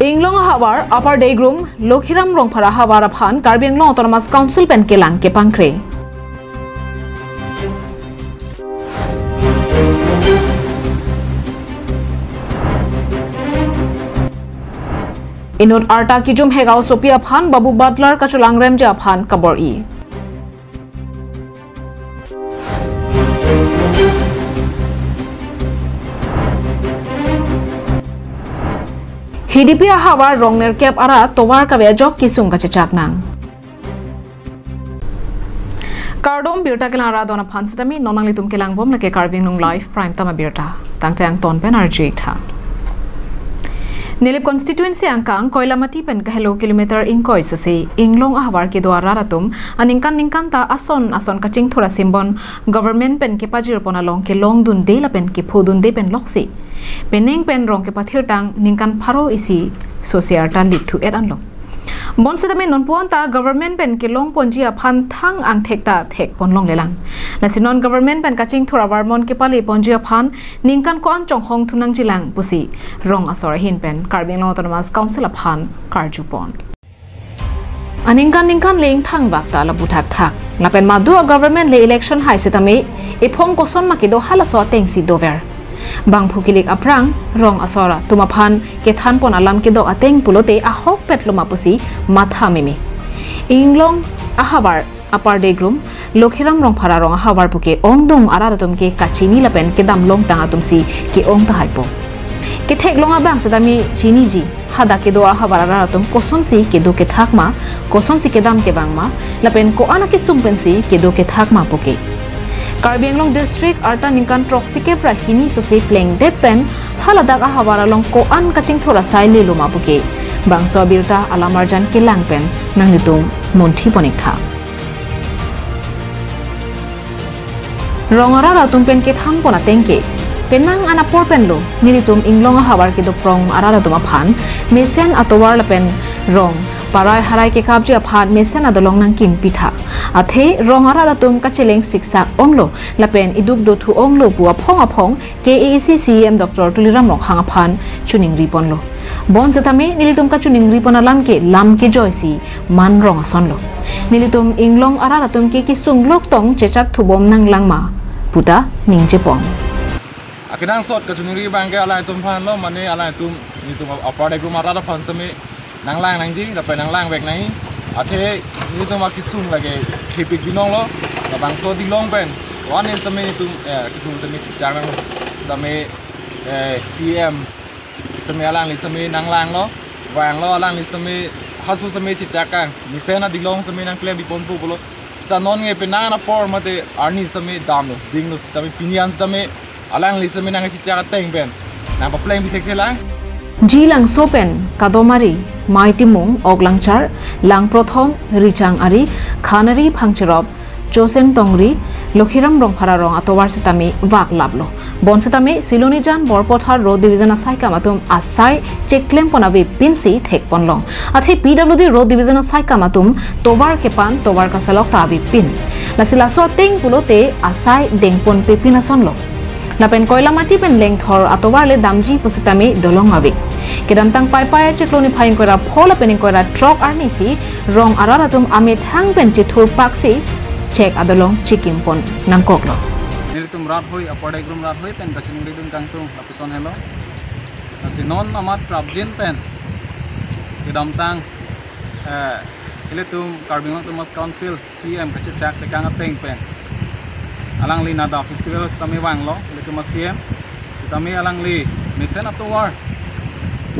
Inglong Hawar Upper Daygrum Lokhiram Rongphara Hawar Aphan Karbi Anglong Autonomous Council pen kelang ke pangkre Inut Arta Kijum Hegao Sophia Aphan Babu Butler Kachulang Remje Aphan Kabor I Hidipi Hawar Rongner Kep Ara Towar Kavejok Kisung Kachak Nang Kardom Birta Kelara Dona Pansatami Nonanglitum Kelangbom Lake Carving Nung Life Prime Tama Birta Tangtang Ton Pen Arjita Nilip constituency angkang Koilamati pen kahelo kilometer ingkoi susi Inglong Hawar ke dwara ratum aningkan ta ason kaching thora simbon government pen ke pajir ponalong ke long dun de la pen ke phudun de pen loksi peneng pen rong ke pathir tang ningkan pharo isi sosiarta lithu eranlo Bonsatame non ta government pen ke long ponji aphan thang ang thekta thek ponlong lelang nasinon government pen kaching thora warmon ke pali ponji aphan ningkan ko an chonghong thunang jilang pusi rong asora hin pen Karbing Autonomous Council aphan karjupon Aningkan ling thang bakta la buthak thak la pen madu government le election hai setame ipong koson makido halaso tengsi dover Bang Pukilik Aprang, Rong Asora, Tumapan, Kethan Pon Alam Kido Ateng Pulote, Ahok Petloma Pusi, Matha Mimi. Inglong, Ahavar, Upper Daygrum, Lokhiram Rongphara Rong Ahavar Puke, Ongdung Aradatum Ke Kachini Lapen, Kedam Long Tangatumsi, Ke Ong Tahaipo. Ketek Long Abang Sedami, Chiniji, Hada Kedo Ahavar Aratum, Kosonsi, Kedo Ketakma, Kosonsi Kedam Kebangma, Lapen Ko Anaki Sumpensi, Kedo Ketakma Puke. Karbi Anglong District Arta Ningkan Troxike Prahini Sosi Pleng Depen Haladak Ahawara Long Ko An Kaching Thora Sai Lelu Mapuke Bangso Birta Alamarjan Kelang Pen Nangitung Monti Ponikha Rongara Tumpen Ket Hampona Tenke Penang Anapor Penlo Nilitum Inglong Ahawar Kido Prong Aradatum Aphan Mesen Atowar Lapen Rong Parai harai ke kabji aphan mesen adolong nang kim pitha athe rongara ratum kacheleng siksak onglo lapen iduk do thu onglo bua phong KAC CM Dr Tuliram Rokhang aphan chuning ripon lo bon zatame nilitum ka chuning ripon alam ke joysi man rong asonlo nilitum inglong ara ratum ke kisung lok tong chechak thubom nang langma puta ningjepong akinang sot ka chuning ri bangke alai tum phan lo mane alai tum nitum apade gum ara da phan same nang lang nang ji dapat nang lang bek nai athe ni to ma kisung lage hipik binong lo bang so di long pen one is the me to kisung se me chang nang stame CM stame alang li stame nang lang lo wang lo alang li stame hasu stame chakang ni sena di long stame nang klem di pon pu bolo sta non nge penana por mate arni stame dam lo ding lo stame pinian stame alang li stame nang chaka teng pen nang pa pleng bi thek thela Jilang Sopen, Kadomari, Mighty Mung, Oglangchar, Lang Prothom, Richang Ari, Khanari Phangcherop, Josen Tongri, Lokhiram Rongphara Rong Atowar Setami, Wak Lablo. Bon Setami, Silonijan, Borpothar Road Division Asai Kamatum, Asai, Cheklem Ponavi, Pinsi, Thek Ponlong. Athe PWD Road Division Asai Kamatum, Tovar Kepan, Tovar Kasalok Tavi Pin. Lasilaso Teng Pulote, Asai, Dengpon Pepinasonlo. Lapen Koilamati pen leng thor atobar le damji pusitami dolong abik kedantang pai cikloni phaing kora phola pening kora truck arnisi rong araratum amit hang pen chithur paksi check adolong chikim pon nangkoklo nilitum rat hoi apade grum rat hoi pen kachuning ridun kangtung apison hello asinon amat prabjin pen kedamtang nilitum Karbing Autonomous Council CM kachak tekang ateng pen alang li nada festival stami wang lo itu masiem stami alang li mesen atowar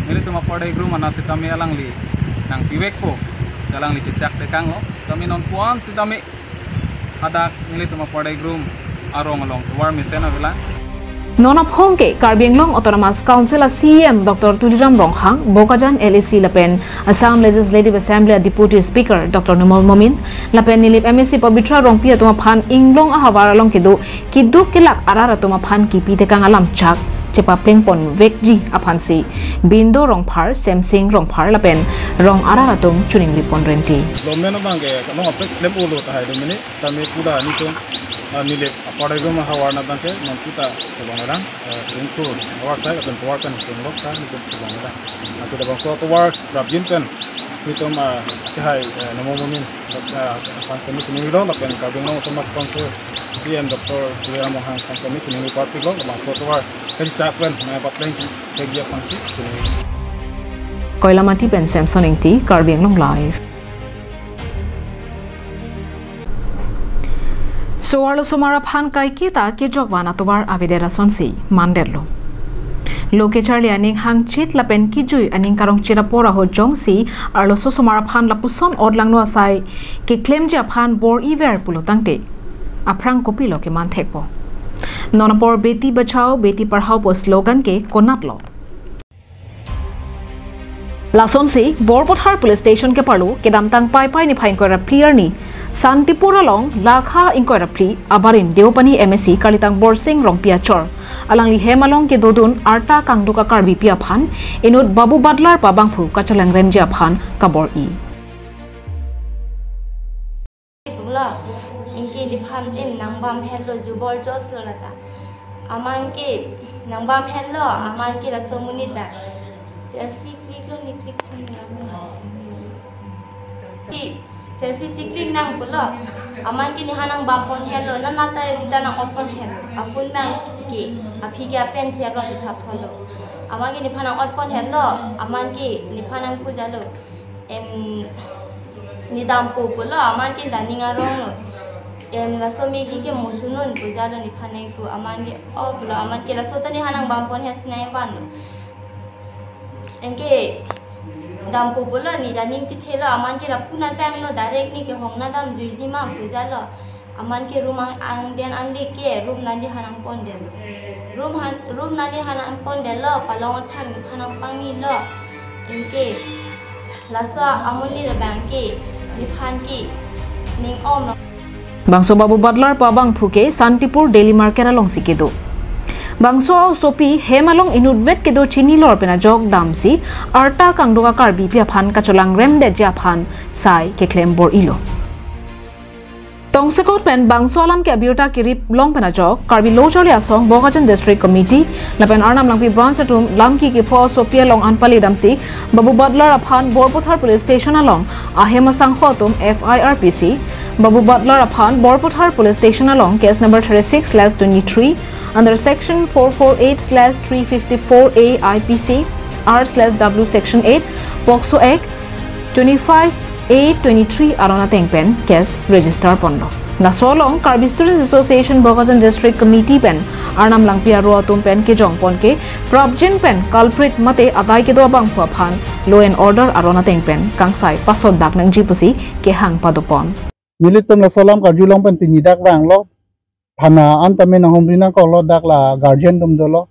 itu mapade grum mana stami alang li nang piwek po salang li cecak tekang lo stami non puan stami ada itu mapade grum arong along towar mesen avila Nona Phongke Karbing Anglong Autonomous Council CM Dr Tuliram Rokhang Bokajan LAC Lapen Assam Legislative Assembly Deputy Speaker Dr Numol Momin Lapen Nilip MSc Pabitra Rongpia Tuma Phan Inglong Ahawar along kidu kilak arara Tuma Phan kipi tekang alam chak cepa pleng pon vekji aphansi bindo rongphar semsing rongphar lapen rong arara tum chuning ripon renti lomena bangke no apek lem ulo ta hai domini tami puda ni tum nilip apa lagi mah hawar natan ke non kita sebang orang jungkur hawar saya atau hawar kan jenglok kan itu sebang orang masih ada bangsa tuar rabjin kan itu mah cahai namo mumin pansami cini dong tapi yang kabin dong Thomas Council CM Dr. Kuya Mohang pansami cini parti dong bangsa tuar kasih cakwen nah patling kerja pansi cini Koila mati pen Samson ingti Karbeng long live Soarlo sumara phan kai kita ke jogwana tobar avidera sonsi mandello Loke Charlie aning hangchit lapen kijui aning karong chira pora ho jongsi arlo so sumara phan lapuson odlang no asai ke claim ja phan bor iver pulo tangte aprang kopilo ke man thekpo nonapor beti bachao beti padhao po slogan ke konatlo Lasonsi Borpothar Police Station ke parlo ke damtang pai ni phain ko ra clear ni Santipura long lakha inquire pli abarin Deopani MSC Kalitang Borsing Rongpia Chor alang li hemalong ke dodun arta kangduka karbi pia phan inut Babu Badlar pabangphu kachalang remja phan kabor I Tula inki li phan em nangbam hello jubor jos lata aman ke nangbam hello aman ke la somunit ba selfie click lo ni click ni selfie cicling nang pula aman ki ni hanang bampon hello na nata rita nang open hello afun nang ki aphiga pen chelo thap tholo aman ki ni phanang open hello aman ki ni phanang pujalo ni dampu pula aman ki daninga rong la somi ki ke mojunon pujalo ni phanai ku aman ki o pula aman ki la sotani hanang bampon hasnai ban engke dampu pula ni daning ci thela aman ke lapuna tang no direct ni ke hongna dam juiji ma pujalo aman ke room ang den andi ke room nandi hanang pondel room nandi hanang pondel lo palong thang hanang pangi lo engke lasa amuni the banki ni phan ki ning om Bangso Babu Badlar pabang phuke Santipur Daily Market along sikedo Bangso sopi hemalong inudvet kedo chini lor pena jog damsi arta kangdoga karbi pia phan kacholang remde ja phan sai ke claim bor ilo Tongsekot pen bangso alam ke abirta kirip long pena jog karbi lojole asong Bogajan District Committee lapen arnam langpi branch atum lamki ke pho sopia long anpali damsi Babu Badlar aphan Borpothar Police Station along ahema sangkho tum FIRPC Babu Badlar aphan Borpothar Police Station along case number 36/23 under section 448/354A IPC R/W section 8 POCSO Act 25/8/23 arona tengpen case register pondo na solong Karbi Students Association Bogajan District Committee pen arnam langpia ro atum pen ke jongpon ke probjin pen culprit mate abai ke do bang phan law and order arona tengpen kangsai pasod dak nang jipusi ke hang padopon militum la solam karjulong pen pinidak wang lo Hana antame na homrina ko lo dak la guardian dum dolo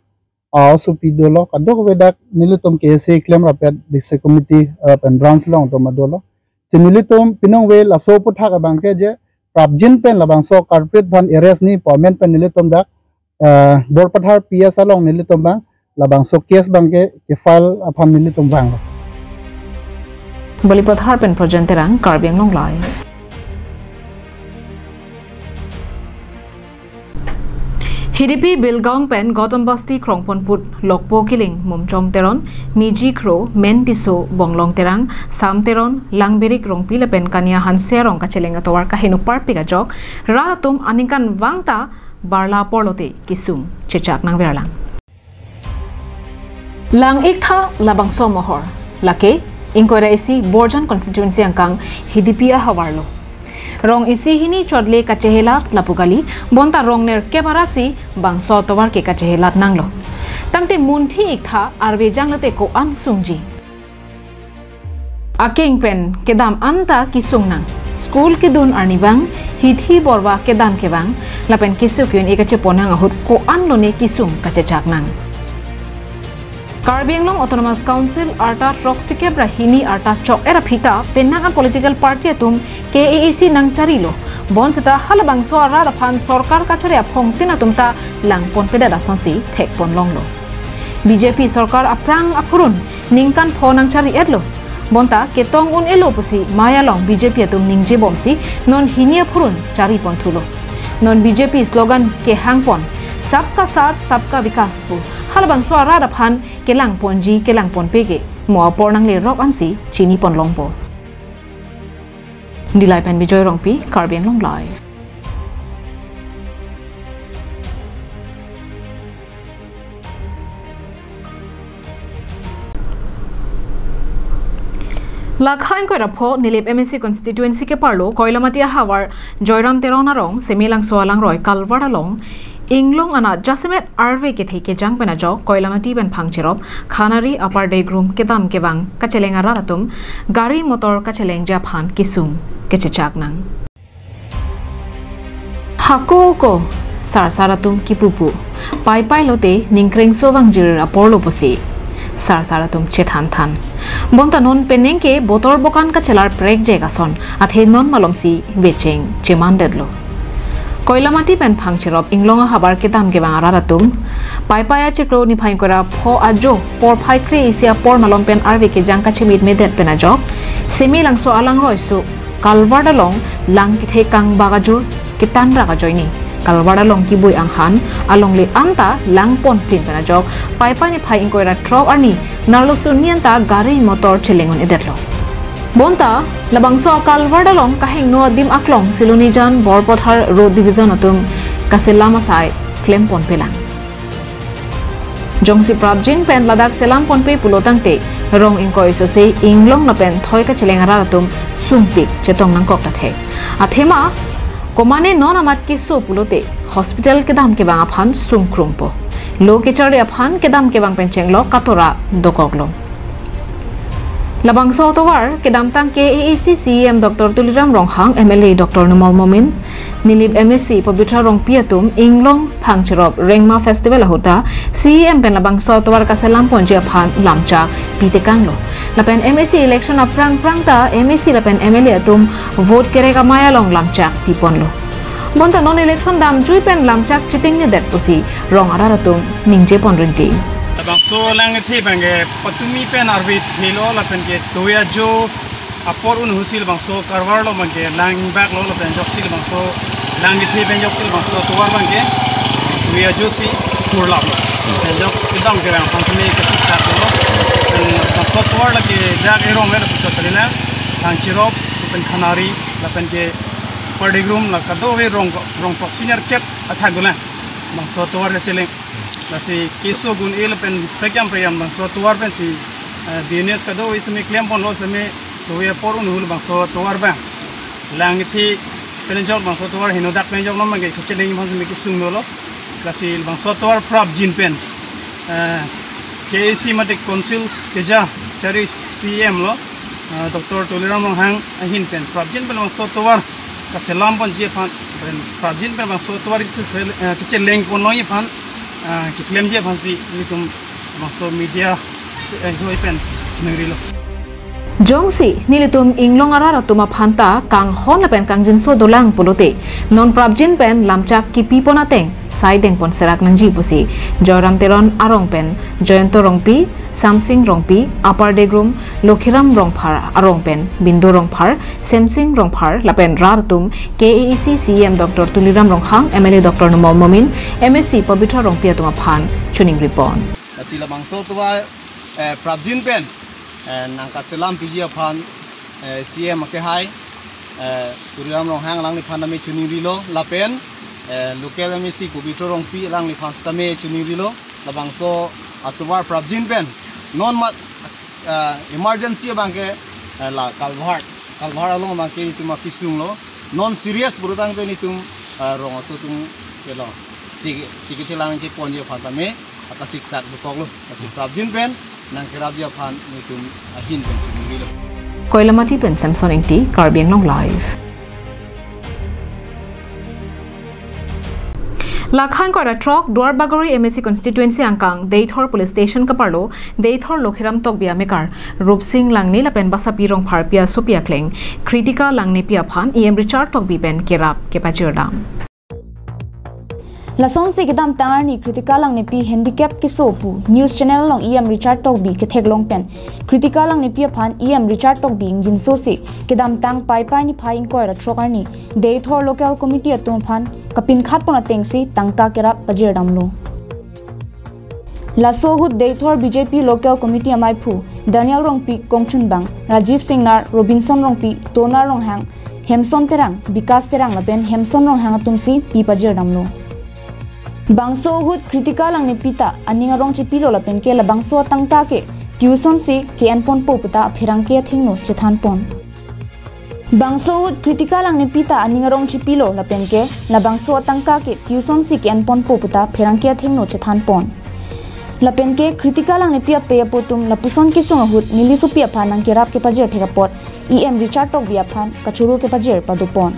aw supi dolo kadok wedak nilitum kese claim rapid district committee pen branch long to madolo sinilitum pinong we la so putha ka bangke je prabjin pen la bangso carpet van arrest ni permanent pen nilitum dak Borpothar PS along nilitum bang la bangso case bangke ke file aphan nilitum bang Bolipothar pen projenterang Karbeng long live HDP Bilgaung pen Gautam Basti Krongponput Lokpo Kiling Mumchom Teron Miji Kro Mentiso Bonglong Terang Sam Teron Langberik Rongpila pen Kania Hanserong kachelenga towar kahinu parpiga jok raratum aninkan wangta barla porlote kisung chechak nang verlang Lang ikta labang somohor lake inkoira isi Borjan constituency angkang HDP hawarlo Rong isi hini chodle kachehelat lapugali bonta rongner kebarasi bangso towar ke kachehelat nanglo tangte munthi ikha arve janglate ko ansungji akeng pen kedam anta kisungnang school kidun arnibang hithi borwa kedam kebang lapen kisukun ekache ponang ahut ko anlone kisung kachechaknang Karbi Anglong Autonomous Council arta troksike brahini arta chok era phita pennakan political party atum KAAC nang charilo bon seta halabang so ara rafan sarkar kachare phongtina tumta langpon peda dasonsi thekpon longlo BJP sarkar aprang apurun ningkan phonang chari edlo bonta ketong un elo pusi maya long BJP atum ningje bomsi non hinia phurun chari pon thulo non BJP slogan ke hangpon सबका साथ सबका विकास पु halabang so ara phan kelang ponji kelang ponpe ke mo pornang le rok ansi chini pon longpo dilai pen bijoy rongpi Karbiang Long Live Lakhain ko rapho nilip MSC constituency ke parlo Koilamatia Hawar Joyram Terona rong Semilang Soalang Roy Kalwara long Inglong ana Jasimet RV ke theke jang pena jo Koilamati ben phangchirop Khanari upper day room ke dam ke bang kachelenga raratum gari motor kacheleng ja phan kisung ke chechak nang Hako ko sar saratum kipupu pai pai lote ningkreng sowang jir apolo posi sar saratum chethan than bonta non peneng ke botor bokan ka chelar prek jega son athe non malomsi becheng chemandedlo Koilamati pen phangchirop inglonga habar ke dam ke bangara ratum pai pai chekro ni phai kora pho ajo por phai kre isia por malom pen RV ke jangka chimit medet pena jok semi langso alang roisu kalwada long lang ki the kang bagajo kitan raga joini kalwada long ki bui anghan along le anta lang pon pin pena jok pai pai ni phai inkoira trop ani narlo sunianta gari motor chelengon edetlo Bonta labangso kalwada long kahing no dim aklong silunijan borpothar road division atum kaselama sai claim pon pelang jongsi prabjin pen ladak selam pon pe pulotangte rong inkoi so se inglong na pen thoi ka chelengara atum sumpik chetong nang kok ta the athema komane non amat ke so pulote hospital ke dam ke bang aphan sumkrumpo lo ke chare aphan ke dam ke bang pen chenglo katora dokoglo Labang so towar kedam tang KAAC CM Dr. Tuliram Ronghang MLA Dr. Numal Momin Nilip MSC Pabitra Rong Piatum Inglong Phangchirop Rengma Festival Ahuta CM pen labang so towar kaselam ponje phan lamcha pitekanglo lapen MSC election aprang prangta MSC lapen MLA atum vote kereka maya long lamcha piponlo bonta non election dam chui pen lamcha chiting ne det pusi rong araratum ningje ponrinti Bangso lang thi bange patumi pen arbit nilo la pen ke toya jo apor un husil bangso karwar lo bange lang back lo pen joksil bangso lang thi pen joksil bangso towar bange toya jo si kurla pen jok idam ke bang pantme ke siksa lo bangso towar la ke jak ero mel putalina tang chirop pen khanari la pen ke party room la kado we rong senior cap athagula bangso towar la chele nasi kiso gun il pen pekam priyam bang so tuar pen si DNS kado isme claim pon lo seme to ye por un hul bang so tuar ba lang thi pen jok bang so tuar hino dak pen jok no mangi khcheleng bang seme kisung lo nasi bang so tuar prap jin pen KAC mate council keja chari CM lo Dr. Tuliram Ronghang ahin pen prap jin pen bang so tuar kaselam pon je phan prap jin pen bang so tuar khcheleng pon no ye phan ki claim je phansi nitum maso media hoi pen ngrilo Jongsi nilitum inglong arara tuma phanta kang hon pen kang jinso dolang pulote non prabjin pen lamchak ki pipona teng saideng pon serak nangji pusi Joyram Teron arong pen Joyanto rongpi Samsing rongpi upper degrum Lokhiram rongphar arong pen Bindu rongphar Samsing rongphar lapen rartum KAAC CM Dr. Tuliram Ronghang MLA Dr. Numal Momin MSC Pabitra rongpia tuma phan chuning ripon asila mangso tuwa prabjin pen nangka selam piji phan CM ke hai Tuliram Ronghang lang ni phan nami chuning rilo lapen local MSC Pabitra rongpi lang ni phan stame chuning rilo labangso atuwar prabjin pen non mat emergency bangke la kalwar along bangke itu makisung lo non serious berutang tu ni tum rong aso tum kelo sigi celang ke ponje phatame ata siksak bukok lo asi prabjin pen nang kerab dia phan ni tum ahin pen chumilo Koilamati pen Samson Inti Karbiang Long Live Lakhan ko truck Dwarbagori MSC constituency angkang Deithor police station kaparlo Deithor Lokhiram tokbia mekar Rupsing langni lapen basa pirong pharpia supia kleng kritika langni pia phan EM Richard tokbi ben kerap kepacherdam Lason se gedam tangar ni kritika langni pi handicap ke sopu news channel long EM Richard tokbi ke theglong pen kritika langni pia phan EM Richard tokbi jinso se gedam tang pai pai ni phai inquire truck arni Deithor local committee atum phan kapin khat pona tengsi tangka kerap pajir damlo Laso hut Deithor BJP local committee amai phu Daniel Rongpi Kongchun Bang Rajiv Singh Nar Robinson Rongpi Tonar Ronghang Hemson Terang Vikas Terang lapen Hemson Ronghang tumsi pi pajir damlo Bangso hut kritika lang ni pita aninga rong chi pilo lapen ke la bangso tangta ke tuition si ke anpon po puta phirang ke thingno chethan pon Bangso hut kritika lang ni pita aninga rong chi pilo lapen ke la bangso tangka ke tuition si ke anpon po puta phirang ke thingno chethan pon lapen ke kritika lang ni pia pe potum la puson ki song hut nili su pia phanang ke rap ke pajir thega pot em Richard tok bia phan kachuru ke pajir padupon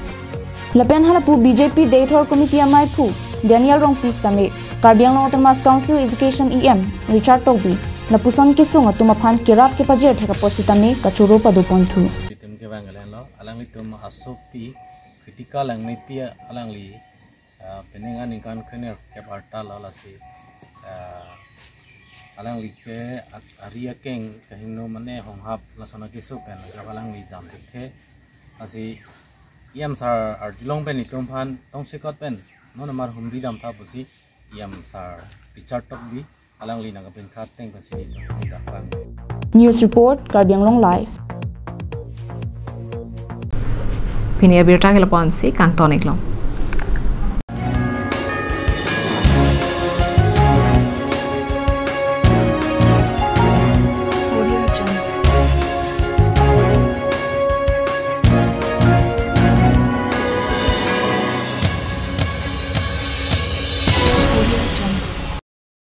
lapen halapu BJP Deithor committee amai phu Daniel Rongpi Stame Karbi Anglong Autonomous Council Education EM Richard Togbi lapuson ki song atuma phan ke rap ke pajir thega pot sitame kachuru padupon thu Tim ke bangalen lo alang li tum asopi kritika lang ni pia alang li penengan ingkan khener ke parta la si alang li ke aria keng kahino mane honghap lasona kisu pen alang li dam the asi iam sar arjulong pen itum phan tong sikot pen non amar humri dam tha busi iam sar Richard Tokbi alang li nang pen khat teng pasi da pang News report Karbi Anglong live Pinia birta ke lapansi kang tonik long